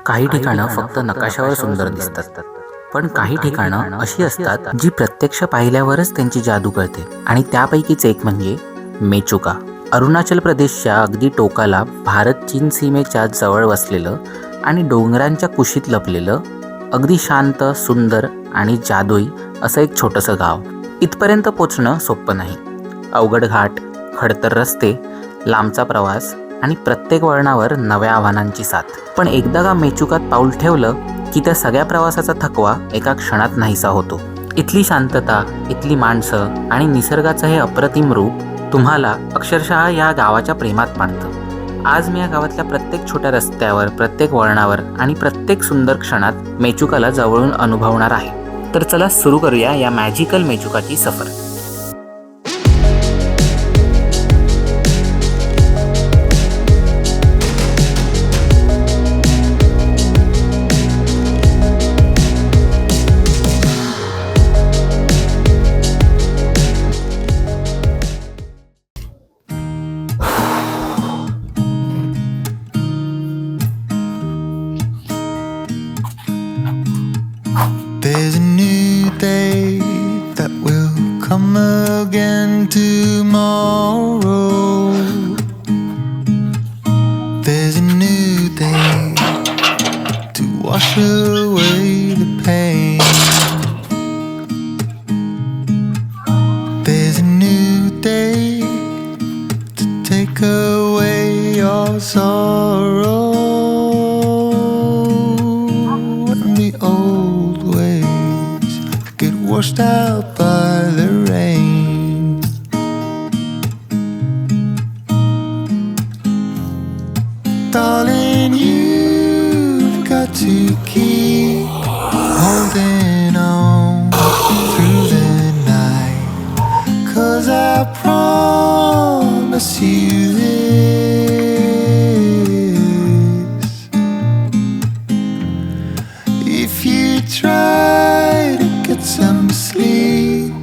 काही ठिकाणं फक्त नकाशावर सुंदर दिसतात, पण काही ठिकाणं अशी असतात जी प्रत्यक्ष पाहिल्यावरच त्यांची जादू कळते. आणि त्यापैकीच एक म्हणजे मेचुका. अरुणाचल प्रदेशच्या अगदी टोकाला भारत चीन सीमेच्या जवळ वसलेलं आणि डोंगरांच्या कुशीत लपलेलं अगदी शांत, सुंदर आणि जादुई असं एक छोटंसं गाव. इथपर्यंत पोचणं सोपं नाही. अवघड घाट, खडतर रस्ते, लांबचा प्रवास आणि प्रत्येक वळणावर नव्या आव्हानांची साथ. पण एकदा का मेचुकात पाऊल ठेवलं की त्या सगळ्या प्रवासाचा थकवा एका क्षणात नाहीसा होतो. इथली शांतता, इथली माणसं आणि निसर्गाचं हे अप्रतिम रूप तुम्हाला अक्षरशः या गावाच्या प्रेमात पाडतं. आज मी या गावातल्या प्रत्येक छोट्या रस्त्यावर, प्रत्येक वळणावर आणि प्रत्येक सुंदर क्षणात मेचुकाला जवळून अनुभवणार आहे. तर चला सुरू करूया या मॅजिकल मेचुकाची सफर. There's a new day that will come again tomorrow. There's a new day to wash away the pain. There's a new day to take away your sorrow. And the old ways get washed out by the rain. Darling, you've got to keep holding on through the night, 'cause I promise you this: if you try to get some sleep,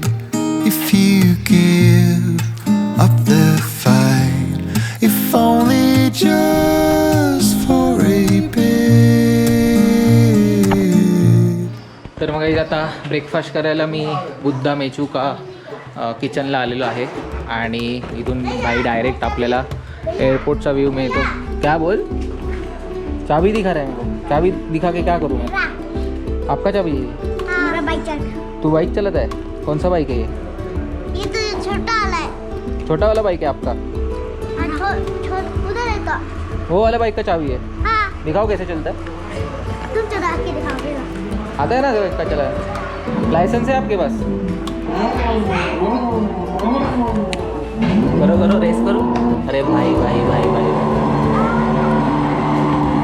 if you give up the fight, if only just for a bit. तर मग आता breakfast करायला मी बुद्धा मेचुका किचनला आलेलो आहे आणि इथून भाई direct आपल्याला एअरपोर्टचा व्ह्यू मिळतो. क्या बोल? चाबी दिखा रहा है मेरे को. चाबी दिखा के क्या करूँ मैं? आपका चाबी है? हाँ, बाइक चल। तू बाइक चलाता है? कौन सा बाइक है ये? ये तो छोटा वाला है। छोटा वाला बाइक है आपका? हाँ, उधर है तो। वो वाला बाइक का चाबी है? हाँ, दिखाओ कैसे चलता है. तुम चला के दिखाओगे ना। आता है ना का चला? लाइसेंस है आपके पास? करो करो, रेस करो. अरे भाई भाई भाई भाई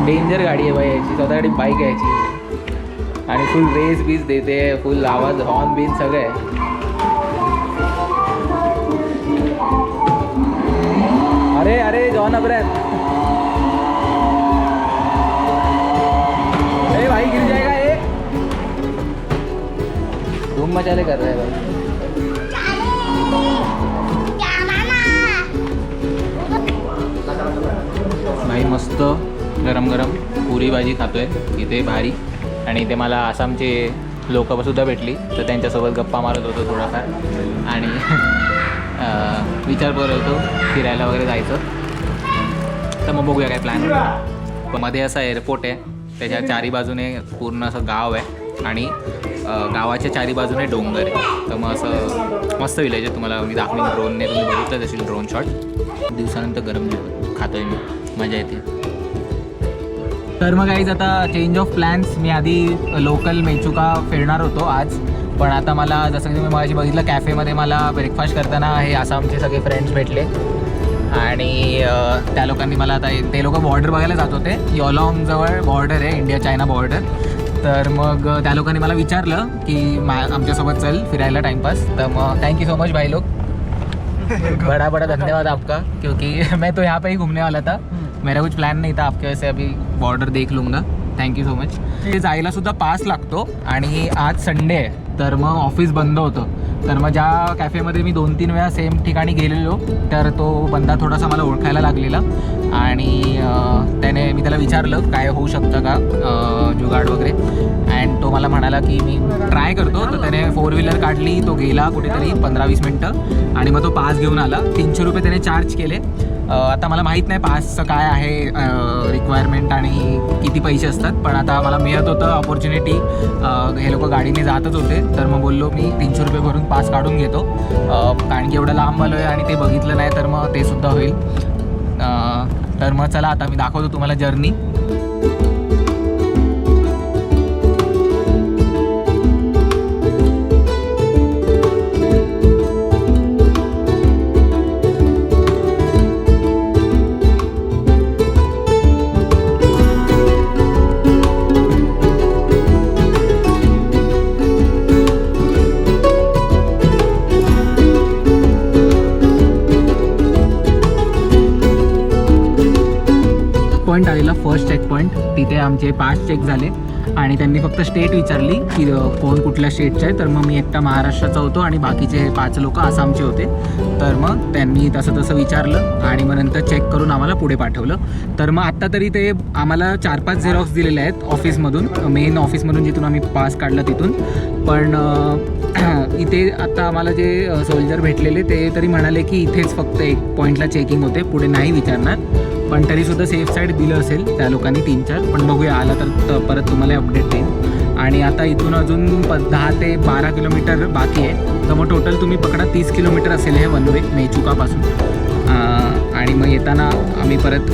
डेंजर गाडी आहे भाई याची. स्वतःकडे बाईक आहे याची आणि फुल रेस बीस देते, फुल आवाज, हॉर्न बिन सगळं आहे. अरे अरे जॉन अब्राहम, अरे भाई गिर जाएगा ये. धूम मचाले कर रहा है भाई. भाई मस्त गरम गरम पुरी भाजी खातोय इथे भारी. आणि इथे मला आसामचे लोकंसुद्धा भेटली, तर त्यांच्यासोबत गप्पा मारत होतो थोडाफार आणि विचार करत होतो फिरायला वगैरे जायचं. तर मग बघूया काय प्लॅन. मध्ये असा एअरपोर्ट आहे, त्याच्या चारी बाजूने पूर्ण असं गाव आहे आणि गावाच्या चारी बाजूने डोंगर आहे. तर मग असं मस्त विलेज आहे. तुम्हाला मी दाखवीन ड्रोनने, तुम्ही बघितलं असेल ड्रोन शॉट. दिवसानंतर गरम जेवण खातोय मी, मजा येते. तर मग काहीच आता चेंज ऑफ प्लॅन्स. मी आधी लोकल मेचुका फिरणार होतो आज, पण आता मला जसं की तुम्ही माझी बघितलं कॅफेमध्ये मला ब्रेकफास्ट करताना हे आसामचे सगळे फ्रेंड्स भेटले आणि त्या लोकांनी मला आता ते लोक बॉर्डर बघायला जात होते. यॉलॉंगजवळ बॉर्डर आहे, इंडिया चायना बॉर्डर. तर मग त्या लोकांनी मला विचारलं की आमच्यासोबत चल फिरायला टाइमपास. तर मग थैंक यू सो मच भाई लोग, बड़ा बड़ा धन्यवाद आपका, क्योंकि मैं तो यहाँ पे ही घूमने वाला था. मेरा कुछ प्लॅन नहीं था, आपके वैसे अभी बॉर्डर देख लूँगा. Thank you so much. ते जायलासुद्धा पास लागतो आणि आज संडे आहे, तर मग ऑफिस बंद होतं. तर मग ज्या कॅफेमध्ये मी 2-3 वेळा सेम ठिकाणी गेलेलो, तर तो बंदा थोडासा मला ओळखायला लागलेला आणि त्याने मी त्याला विचारलं काय होऊ शकतं का जुगाड वगैरे, अँड तो मला म्हणाला की मी ट्राय करतो. तर त्याने 4 व्हीलर काढली, तो गेला कुठेतरी 15-20 मिनटं आणि मग तो पास घेऊन आला. 300 रुपये त्याने चार्ज केले. आता मला माहीत नाही पासचं काय आहे रिक्वायरमेंट आणि किती पैसे असतात, पण आता मला मिळत होतं ऑपॉर्च्युनिटी. हे लोक गाडीने जातच होते, तर मग बोललो मी 300 रुपये भरून पास काढून घेतो, कारण की एवढं लांब आलो आहे आणि ते बघितलं नाही तर मग ते सुद्धा होईल. तर मग चला आता मी दाखवतो तुम्हाला जर्नी. पॉईंट आलेला फर्स्ट चेक पॉईंट, तिथे आमचे 5 चेक झाले आणि त्यांनी फक्त स्टेट विचारली की कोण कुठल्या स्टेटचे आहे. तर मग मी एकटा महाराष्ट्राचा होतो आणि बाकीचे 5 लोक आसामचे होते. तर मग त्यांनी तसं विचारलं आणि मग नंतर चेक करून आम्हाला पुढे पाठवलं. तर मग आत्ता तरी ते आम्हाला 4-5 झेरॉक्स दिलेले आहेत ऑफिसमधून, मेन ऑफिसमधून जिथून आम्ही पास काढला तिथून. पण इथे आता आम्हाला जे सोल्जर भेटलेले ते तरी म्हणाले की इथेच फक्त एक पॉईंटला चेकिंग होते, पुढे नाही विचारणार. पण तरीसुद्धा सेफ साईड दिलं असेल त्या लोकांनी 3-4. पण बघूया, आला तर परत तुम्हाला अपडेट देईन. आणि आता इथून अजून 10 ते 12 किलोमीटर बाकी आहे. तर मग टोटल तुम्ही पकडा 30 किलोमीटर असेल हे वन वे मेचुकापासून. आणि मग येताना आम्ही परत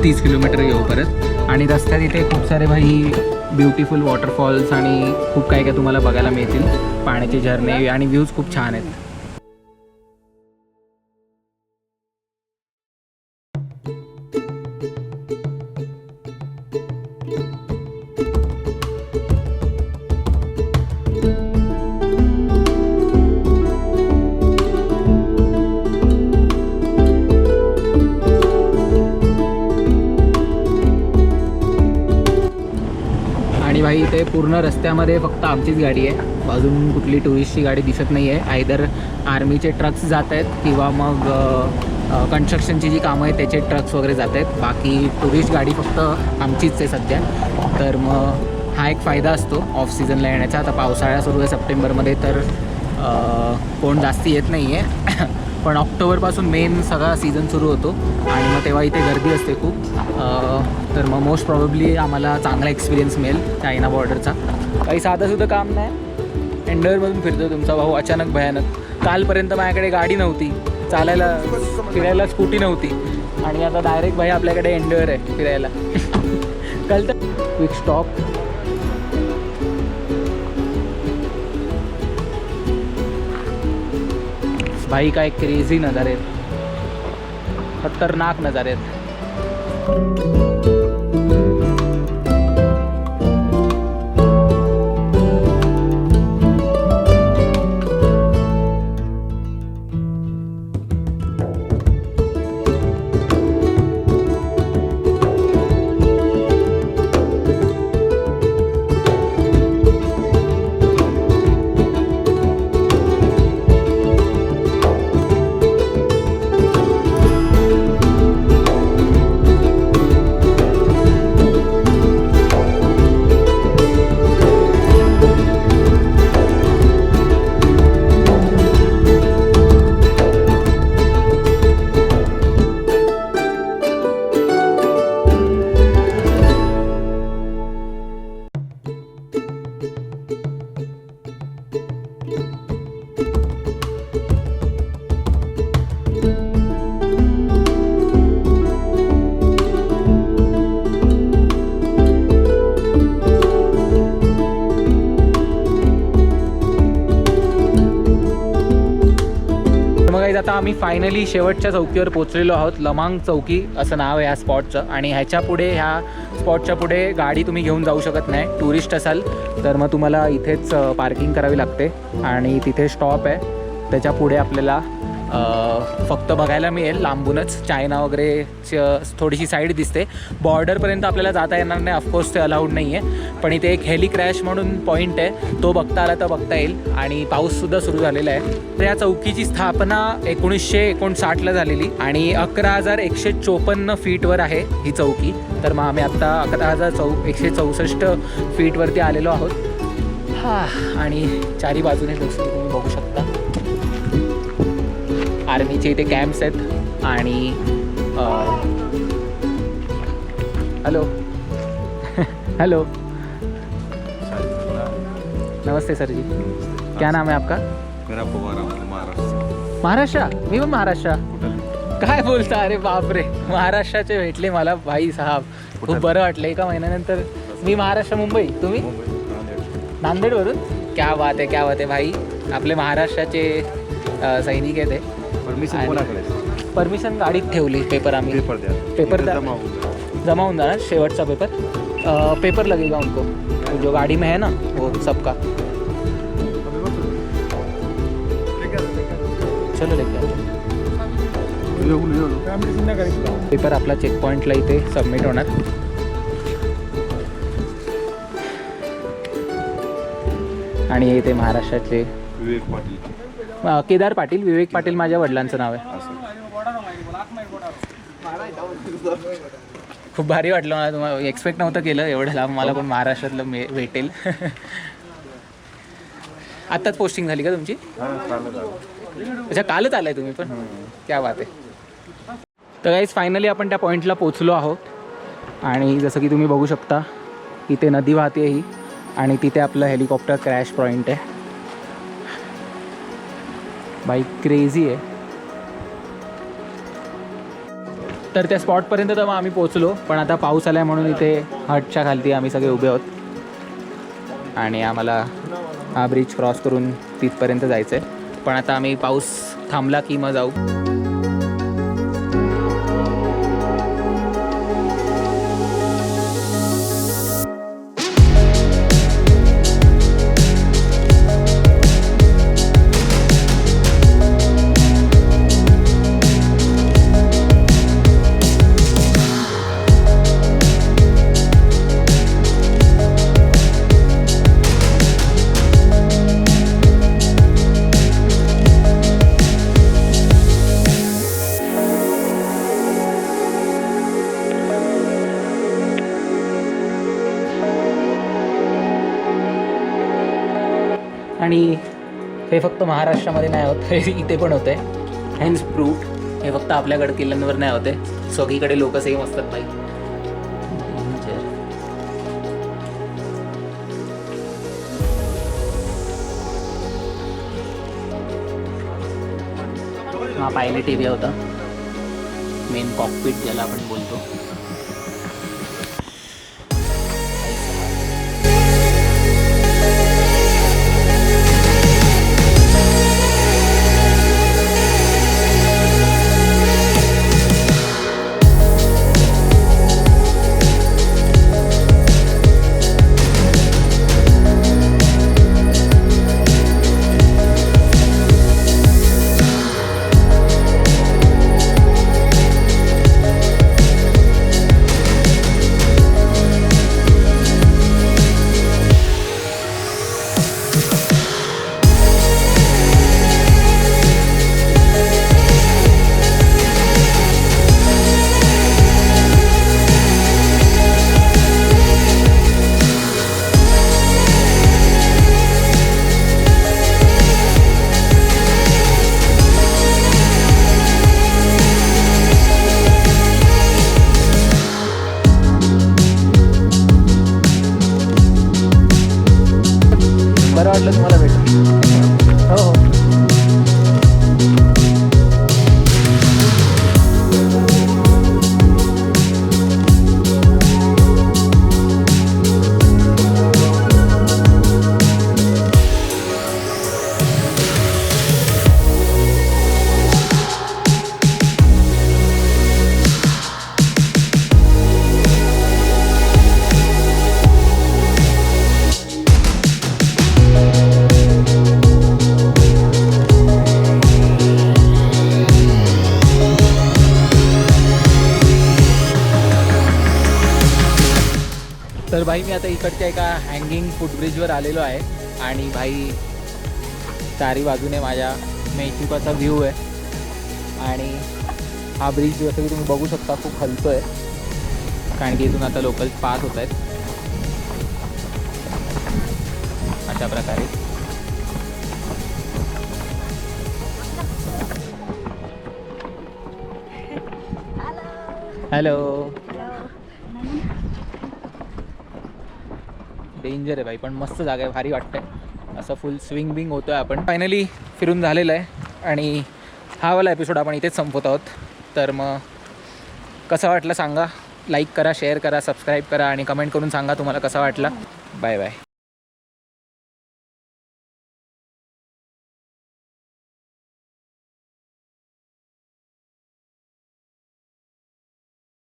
30 किलोमीटर येऊ परत. आणि रस्त्यात इथे खूप सारे ब्युटिफुल वॉटरफॉल्स आणि खूप काही काय तुम्हाला बघायला मिळतील. पाण्याचे झरणे आणि व्ह्यूज खूप छान आहेत. आणि भाई इथे पूर्ण रस्त्यामध्ये फक्त आमचीच गाडी आहे, अजून कुठली टुरिस्टची गाडी दिसत नाही आहे. आयदर आर्मीचे ट्रक्स जात आहेत किंवा मग कन्स्ट्रक्शनची जी कामं आहेत त्याचे ट्रक्स वगैरे जात आहेत. बाकी टुरिस्ट गाडी फक्त आमचीच आहे सध्या. तर मग हा एक फायदा असतो ऑफ सीझनला येण्याचा. आता पावसाळा सुरू आहे सप्टेंबरमध्ये, तर कोण जास्ती येत नाही आहे. पण ऑक्टोबरपासून मेन सगळा सीझन सुरू होतो आणि मग तेव्हा इथे गर्दी असते खूप. तर मग मोस्ट प्रॉबेबली आम्हाला चांगला एक्सपिरियन्स मिळेल चायना बॉर्डरचा. काही साधंसुद्धा काम नाही. एंडरमधून फिरतो तुमचा भाऊ अचानक भयानक. कालपर्यंत माझ्याकडे गाडी नव्हती, चालायला फिरायला स्कूटी नव्हती, आणि आता डायरेक्ट भाई आपल्याकडे एंडर आहे फिरायला. कल तर क्विक स्टॉप. भाई काय क्रेझी नजारे आहेत, खतरनाक नजारे आहेत. आता आम्ही फायनली शेवटच्या चौकीवर पोचलेलो आहोत. लमांग चौकी असं नाव आहे या स्पॉटचं. आणि ह्याच्या पुढे, ह्या स्पॉटच्या पुढे गाडी तुम्ही घेऊन जाऊ शकत नाही. टुरिस्ट असाल तर मग तुम्हाला इथेच पार्किंग करावी लागते आणि तिथे स्टॉप आहे. त्याच्या पुढे आपल्याला फक्त बघायला मिळेल लांबूनच. चायना वगैरे थोडीशी साईड दिसते. बॉर्डरपर्यंत आपल्याला जाता येणार नाही, ऑफकोर्स ते अलाउड नाही आहे. पण इथे एक हेली क्रॅश म्हणून पॉईंट आहे, तो बघता आला तर बघता येईल. आणि पाऊससुद्धा सुरू झालेला आहे. तर या चौकीची स्थापना 1959ला झालेली आणि 11,154 फीटवर आहे ही चौकी. तर मग आम्ही आत्ता 11,164 फीटवरती आलेलो आहोत. आणि चारी बाजूने जसं तुम्ही बघू शकता आर्मीचे इथे कॅम्प्स आहेत. आणि हॅलो हेलो नमस्ते सर जी, क्या नाम है आपका? मेरा पवार महाराष्ट्र. महाराष्ट्र? मी पण महाराष्ट्र. काय बोलता? अरे बापरे, महाराष्ट्राचे भेटले मला भाई साहेब, खूप बरं वाटलं. एका महिन्यानंतर. मी महाराष्ट्र, मुंबई. तुम्ही? नांदेडवरून? क्या बात आहे, क्या बात आहे भाई. आपले महाराष्ट्राचे सैनिक आहेत ते. परमिशन कोणाकडे? परमिशन गाडीत ठेवली. पेपर आम्ही पेपर जमा होऊन जाणार. शेवटचा पेपर लगेगा उनको, जो गाड़ी में है ना वो सबका. चलो लेके पेपर आपला चेक पॉईंटला इथे सबमिट होणार. आणि इथे महाराष्ट्राचे विवेक पाटील. केदार पाटील. विवेक पाटील माझ्या वडिलांचं नाव आहे. खूप भारी वाटलं मला. तुम्हाला एक्सपेक्ट नव्हतं केलं एवढं लांब मला पण महाराष्ट्रातलं भेटेल. आत्ताच पोस्टिंग झाली का तुमची? अच्छा, कालच आलाय तुम्ही पण? क्या बात आहे. तर गाईज फायनली आपण त्या पॉईंटला पोचलो आहोत. आणि जसं की तुम्ही बघू शकता इथे नदी वाहते ही, आणि तिथे आपलं हेलिकॉप्टर क्रॅश पॉईंट आहे. बाईक क्रेझी आहे. तर त्या स्पॉटपर्यंत तर मग आम्ही पोचलो, पण आता पाऊस आला आहे म्हणून इथे हटच्या खालती आम्ही सगळे उभे आहोत. आणि आम्हाला हा ब्रिज क्रॉस करून तिथपर्यंत जायचं आहे. पण आता आम्ही पाऊस थांबला की मग जाऊ. आणि हे फक्त महाराष्ट्रामध्ये नाही होत, हे इथे पण होतं आहे. हॅन्स फ्रूट हे फक्त आपल्याकडे किल्ल्यांवर नाही होते, सगळीकडे लोक सेम असतात भाई. हा पायलट एरिया होता, मेन कॉकपिट ज्याला आपण बोलतो. बरं वाटलं तुम्हाला भेटून. हो हो. तर भाई मी आता इकडच्या एका हँगिंग फुटब्रिजवर आलेलो आहे आणि भाई चारी बाजूने माझ्या मेचुकाचा व्ह्यू आहे आणि हा ब्रिज जसं की तुम्ही बघू शकता खूप हलतो आहे कारण की इथून आता लोकल्स पास होत आहेत अशा प्रकारे. हॅलो. डेंजर आहे भाई पण मस्त जागा आहे, भारी वाटतंय असं फुल स्विंग बिंग होतोय. आपण फायनली फिरून झालेलं आहे आणि हा वाला एपिसोड आपण इथेच संपवत आहोत. तर मग कसं वाटलं सांगा, लाईक करा, शेअर करा, सबस्क्राईब करा आणि कमेंट करून सांगा तुम्हाला कसा वाटला. Bye bye.